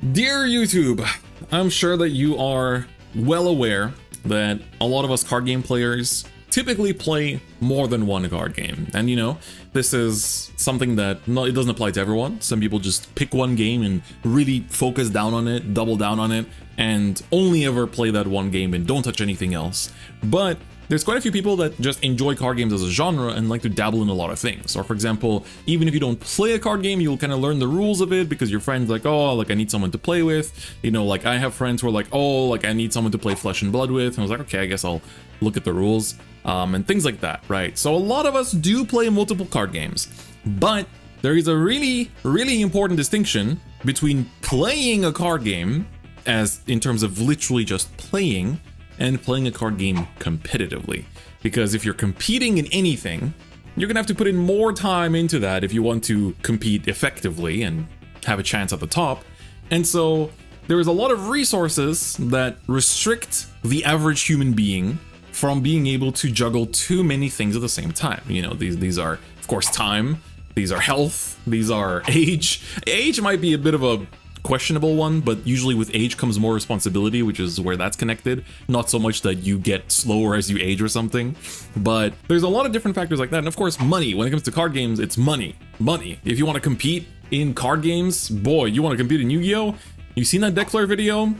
Dear YouTube, I'm sure that you are well aware that a lot of us card game players typically play more than one card game. And you know, this is something that it doesn't apply to everyone. Some people just pick one game and really focus down on it, double down on it, and only ever play that one game and don't touch anything else. But there's quite a few people that just enjoy card games as a genre and like to dabble in a lot of things. Or for example, even if you don't play a card game, you'll kind of learn the rules of it because your friend's like, oh, like I need someone to play with. You know, like I have friends who are like, oh, like I need someone to play Flesh and Blood with. And I was like, okay, I guess I'll look at the rules and things like that, right? So a lot of us do play multiple card games, but there is a really, really important distinction between playing a card game as in terms of literally just playing and playing a card game competitively. Because if you're competing in anything, you're gonna have to put in more time into that if you want to compete effectively and have a chance at the top. And so there is a lot of resources that restrict the average human being from being able to juggle too many things at the same time. You know, these are, of course, time, these are health, these are age. Age might be a bit of a questionable one, but usually with age comes more responsibility, which is where that's connected. Not so much that you get slower as you age or something, but there's a lot of different factors like that. And of course, money. When it comes to card games, it's money. Money. If you want to compete in card games, boy, you want to compete in Yu-Gi-Oh! You seen that deck flare video?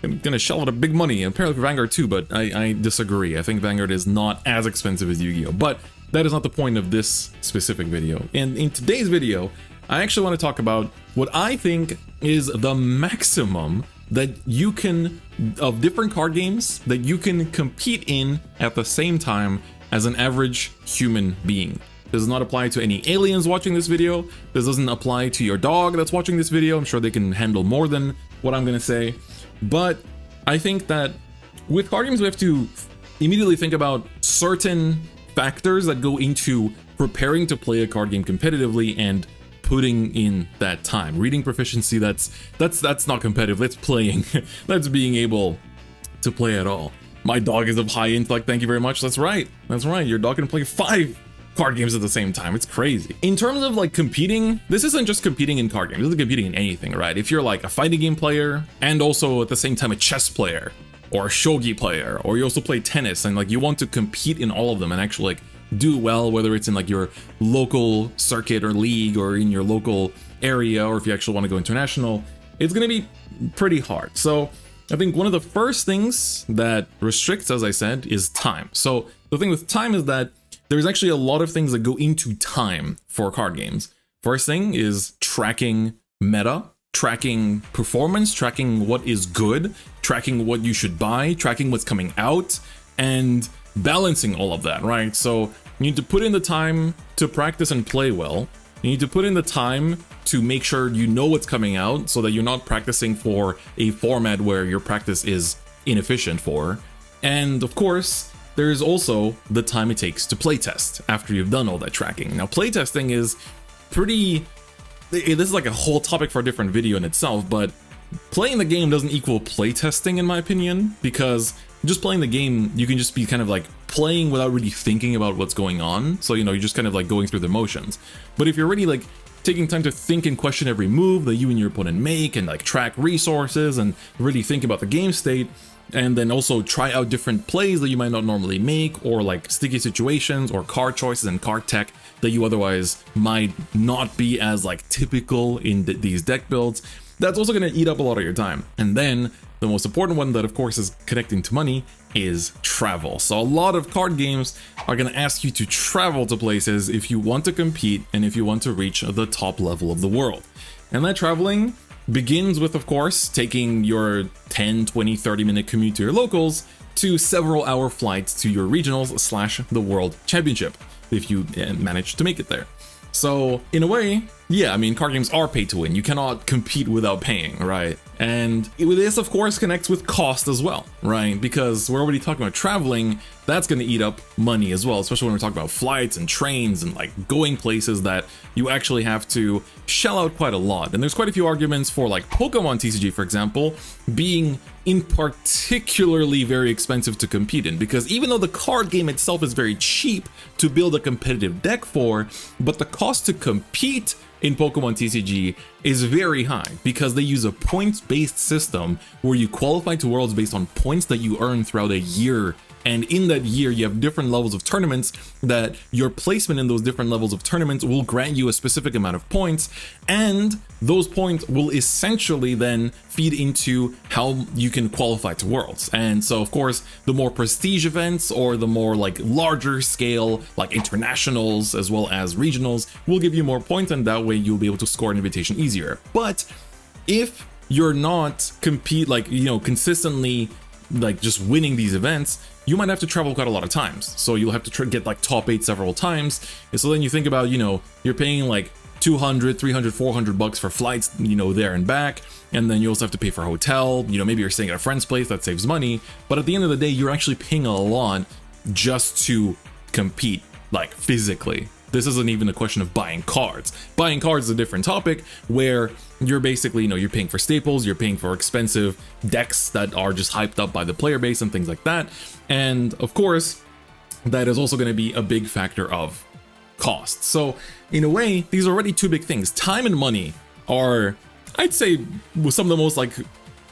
I'm gonna shell out a big money, and apparently for Vanguard too, but I disagree. I think Vanguard is not as expensive as Yu-Gi-Oh! But that is not the point of this specific video. And in today's video, I actually want to talk about what I think is the maximum that you can, of different card games, that you can compete in at the same time as an average human being. This does not apply to any aliens watching this video. This doesn't apply to your dog that's watching this video. I'm sure they can handle more than what I'm going to say. But I think that with card games, we have to immediately think about certain factors that go into preparing to play a card game competitively and putting in that time. Reading proficiency, that's not competitive. That's playing. That's being able to play at all. My dog is of high intellect. Thank you very much. That's right. That's right. Your dog can play 5 card games at the same time. It's crazy. In terms of like competing, this isn't just competing in card games. This is competing in anything, right? If you're like a fighting game player and also at the same time a chess player or a shogi player, or you also play tennis and like you want to compete in all of them and actually like do well, whether it's in like your local circuit or league or in your local area, or if you actually want to go international, it's going to be pretty hard. So I think one of the first things that restricts, as I said, is time. So the thing with time is that there's actually a lot of things that go into time for card games. First thing is tracking meta, tracking performance, tracking what is good, tracking what you should buy, tracking what's coming out, and balancing all of that, right? So you need to put in the time to practice and play well. You need to put in the time to make sure you know what's coming out so that you're not practicing for a format where your practice is inefficient for. And of course, there's also the time it takes to playtest after you've done all that tracking. Now, playtesting is pretty... This is like a whole topic for a different video in itself, but playing the game doesn't equal playtesting in my opinion, because just playing the game, you can just be kind of like playing without really thinking about what's going on. So, you know, you're just kind of like going through the motions. But if you're really like taking time to think and question every move that you and your opponent make and like track resources and really think about the game state, and then also try out different plays that you might not normally make, or like sticky situations or card choices and card tech that you otherwise might not be as like typical in these deck builds, that's also going to eat up a lot of your time. And then the most important one that of course is connecting to money is travel. So a lot of card games are going to ask you to travel to places if you want to compete and if you want to reach the top level of the world. And that traveling begins with, of course, taking your 10, 20, 30-minute commute to your locals to several hour flights to your regionals / the world championship, if you manage to make it there. So in a way, yeah, I mean, card games are pay to win. You cannot compete without paying, right? And this, of course, connects with cost as well, right? Because we're already talking about traveling, that's going to eat up money as well, especially when we're talking about flights and trains and like going places that you actually have to shell out quite a lot. And there's quite a few arguments for like Pokemon TCG, for example, being in particularly very expensive to compete in, because even though the card game itself is very cheap to build a competitive deck for, but the cost to compete in Pokemon TCG is very high because they use a points-based system where you qualify to Worlds based on points that you earn throughout a year. And in that year, you have different levels of tournaments that your placement in those different levels of tournaments will grant you a specific amount of points. And those points will essentially then feed into how you can qualify to Worlds. And so, of course, the more prestige events or the more like larger scale, like internationals as well as regionals will give you more points. And that way you'll be able to score an invitation easier. But if you're not consistently like just winning these events, you might have to travel quite a lot of times. So you'll have to get like top 8 several times. And so then you think about, you're paying like 200, 300, 400 bucks for flights, there and back. And then you also have to pay for a hotel. Maybe you're staying at a friend's place, that saves money. But at the end of the day, you're actually paying a lot just to compete, like physically. This isn't even a question of buying cards. Buying cards is a different topic where you're basically, you're paying for staples, you're paying for expensive decks that are just hyped up by the player base and things like that. And of course, that is also going to be a big factor of cost. So in a way, these are already two big things. Time and money are, I'd say, some of the most like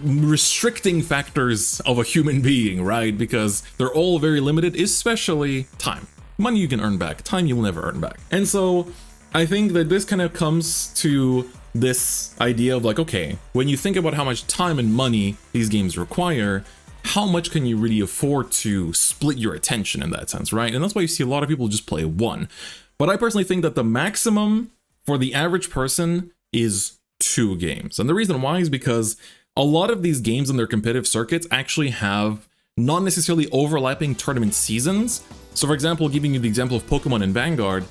restricting factors of a human being, right? Because they're all very limited, especially time. Money you can earn back, time you will never earn back. And so I think that this kind of comes to this idea of like, okay, when you think about how much time and money these games require, how much can you really afford to split your attention in that sense, right? And that's why you see a lot of people just play one. But I personally think that the maximum for the average person is 2 games. And the reason why is because a lot of these games in their competitive circuits actually have not necessarily overlapping tournament seasons. So for example, giving you the example of Pokemon and Vanguard,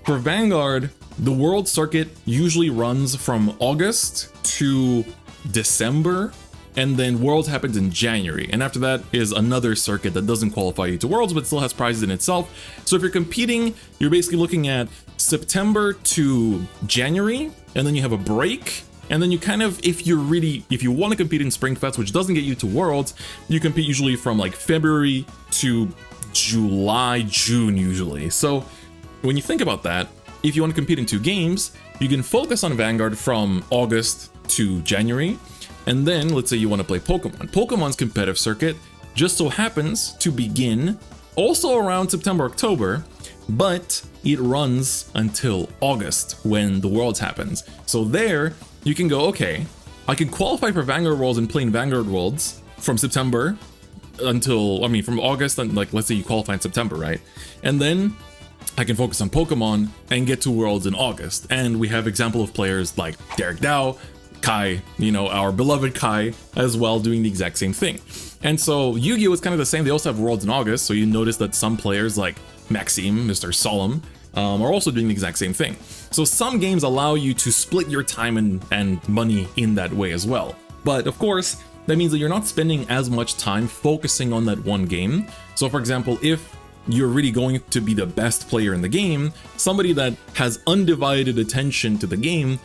for Vanguard, the World Circuit usually runs from August to December, and then Worlds happens in January. And after that is another circuit that doesn't qualify you to Worlds, but still has prizes in itself. So if you're competing, you're basically looking at September to January, and then you have a break. And then you kind of, if you want to compete in Spring Fest, which doesn't get you to Worlds, you compete usually from like February to July, June usually. So when you think about that, if you want to compete in 2 games, you can focus on Vanguard from August to January. And then let's say you want to play Pokemon. Pokemon's competitive circuit just so happens to begin also around September, October, but it runs until August when the Worlds happens. So there you can go, okay, I can qualify for Vanguard Worlds and play in Vanguard Worlds from September until, from August, and like, let's say you qualify in September, right? And then I can focus on Pokemon and get to Worlds in August. And we have example of players like Derek Dow, Kai, our beloved Kai as well, doing the exact same thing. And so Yu-Gi-Oh is kind of the same. They also have Worlds in August. So you notice that some players like Maxime, Mr. Solemn, are also doing the exact same thing. So some games allow you to split your time and money in that way as well. But of course, that means that you're not spending as much time focusing on that one game. So for example, if you're really going to be the best player in the game, somebody that has undivided attention to the game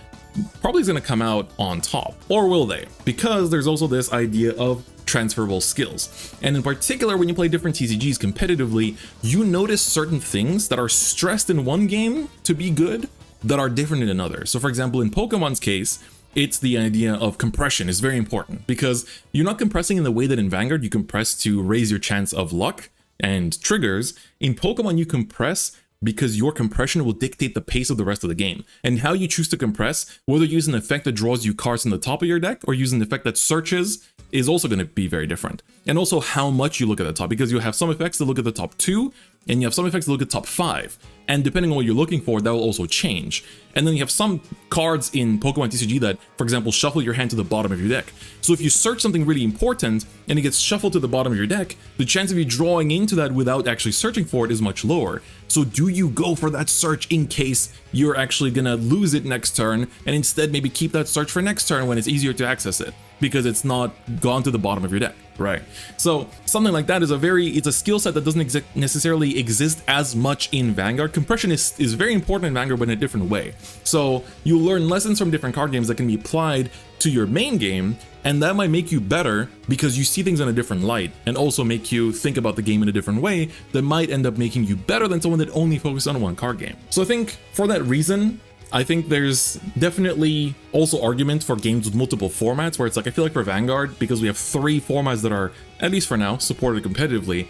probably is going to come out on top. Or will they? Because there's also this idea of transferable skills. And in particular, when you play different TCGs competitively, you notice certain things that are stressed in one game to be good that are different in another. So for example, in Pokemon's case, it's the idea of compression is very important because you're not compressing in the way that in Vanguard you compress to raise your chance of luck and triggers. In Pokemon, you compress because your compression will dictate the pace of the rest of the game. And how you choose to compress, whether you use an effect that draws you cards in the top of your deck or use an effect that searches, is also going to be very different. And also how much you look at the top, because you have some effects that look at the top 2, and you have some effects that look at top 5. And depending on what you're looking for, that will also change. And then you have some cards in Pokemon TCG that, for example, shuffle your hand to the bottom of your deck. So if you search something really important and it gets shuffled to the bottom of your deck, the chance of you drawing into that without actually searching for it is much lower. So do you go for that search in case you're actually gonna lose it next turn, and instead maybe keep that search for next turn when it's easier to access it because it's not gone to the bottom of your deck, right? So something like that is it's a skill set that doesn't necessarily exist as much in Vanguard. Compression is very important in Vanguard, but in a different way. So you learn lessons from different card games that can be applied to your main game, and that might make you better because you see things in a different light, and also make you think about the game in a different way that might end up making you better than someone that only focused on one card game. So I think for that reason, I think there's definitely also argument for games with multiple formats where it's like, I feel like for Vanguard, because we have 3 formats that are, at least for now, supported competitively,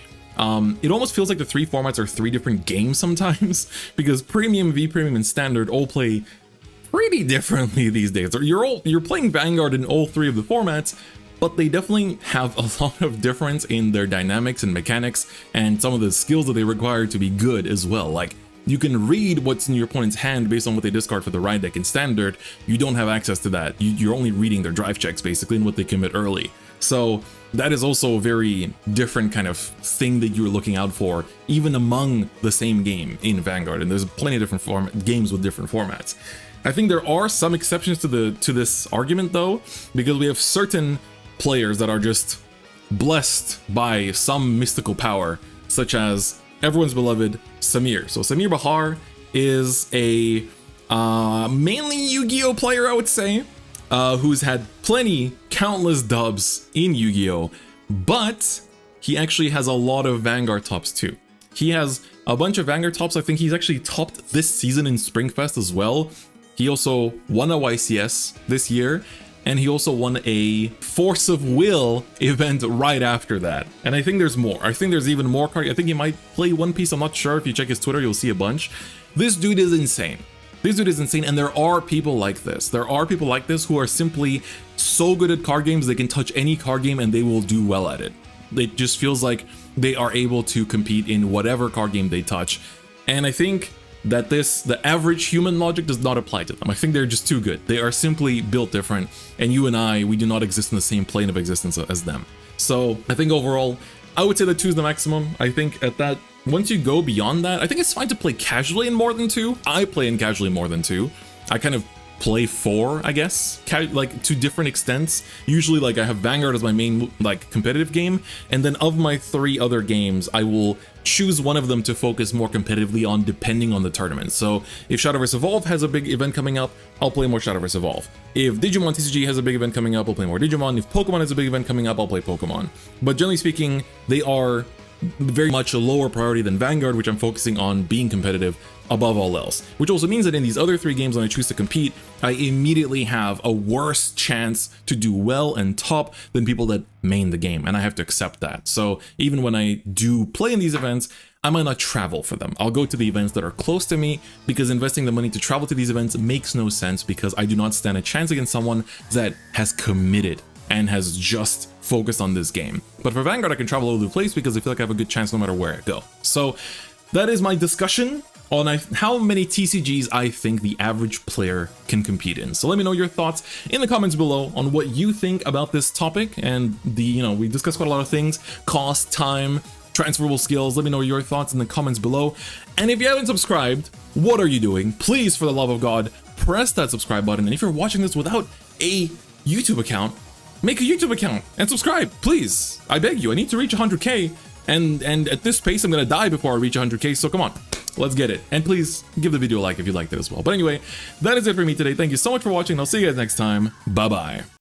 it almost feels like the 3 formats are 3 different games sometimes, because Premium, V-Premium, and Standard all play pretty differently these days. You're playing Vanguard in all 3 of the formats, but they definitely have a lot of difference in their dynamics and mechanics and some of the skills that they require to be good as well. Like, you can read what's in your opponent's hand based on what they discard for the ride deck in Standard. You don't have access to that. You're only reading their drive checks basically and what they commit early. So that is also a very different kind of thing that you're looking out for, even among the same game in Vanguard. And there's plenty of different games with different formats. I think there are some exceptions to this argument though, because we have certain players that are just blessed by some mystical power, such as everyone's beloved Samir. So Samir Bahar is a mainly Yu-Gi-Oh player, I would say, who's had countless dubs in Yu-Gi-Oh, but he actually has a lot of Vanguard tops too. He has a bunch of Vanguard tops. I think he's actually topped this season in Springfest as well. He also won a YCS this year, and he also won a Force of Will event right after that. And I think there's more. I think there's even more cards. I think he might play One Piece. I'm not sure. If you check his Twitter, you'll see a bunch. This dude is insane. This dude is insane, and there are people like this. There are people like this who are simply so good at card games, they can touch any card game and they will do well at it. It just feels like they are able to compete in whatever card game they touch. And I think that the average human logic does not apply to them. I think they're just too good. They are simply built different, and you and I, we do not exist in the same plane of existence as them. So I think overall, I would say that 2 is the maximum. I think at that, once you go beyond that, I think it's fine to play casually in more than 2. I play in casually more than 2. I kind of play 4, I guess, like to different extents. Usually, like, I have Vanguard as my main like competitive game, and then of my 3 other games, I will choose one of them to focus more competitively on depending on the tournament. So if Shadowverse Evolve has a big event coming up, I'll play more Shadowverse Evolve. If Digimon TCG has a big event coming up, I'll play more Digimon. If Pokemon has a big event coming up, I'll play Pokemon. But generally speaking, they are very much a lower priority than Vanguard, which I'm focusing on being competitive above all else, which also means that in these other 3 games when I choose to compete, I immediately have a worse chance to do well and top than people that main the game, and I have to accept that. So even when I do play in these events, I might not travel for them. I'll go to the events that are close to me, because investing the money to travel to these events makes no sense, because I do not stand a chance against someone that has committed and has just focused on this game. But for Vanguard, I can travel all over the place because I feel like I have a good chance no matter where I go. So that is my discussion on how many TCGs I think the average player can compete in. So let me know your thoughts in the comments below on what you think about this topic. And we discussed quite a lot of things: cost, time, transferable skills. Let me know your thoughts in the comments below. And if you haven't subscribed, what are you doing? Please, for the love of God, press that subscribe button. And if you're watching this without a YouTube account, make a YouTube account and subscribe, please. I beg you. I need to reach 100K, and at this pace, I'm gonna die before I reach 100K. So come on, let's get it. And please give the video a like if you liked it as well. But anyway, that is it for me today. Thank you so much for watching. I'll see you guys next time. Bye bye.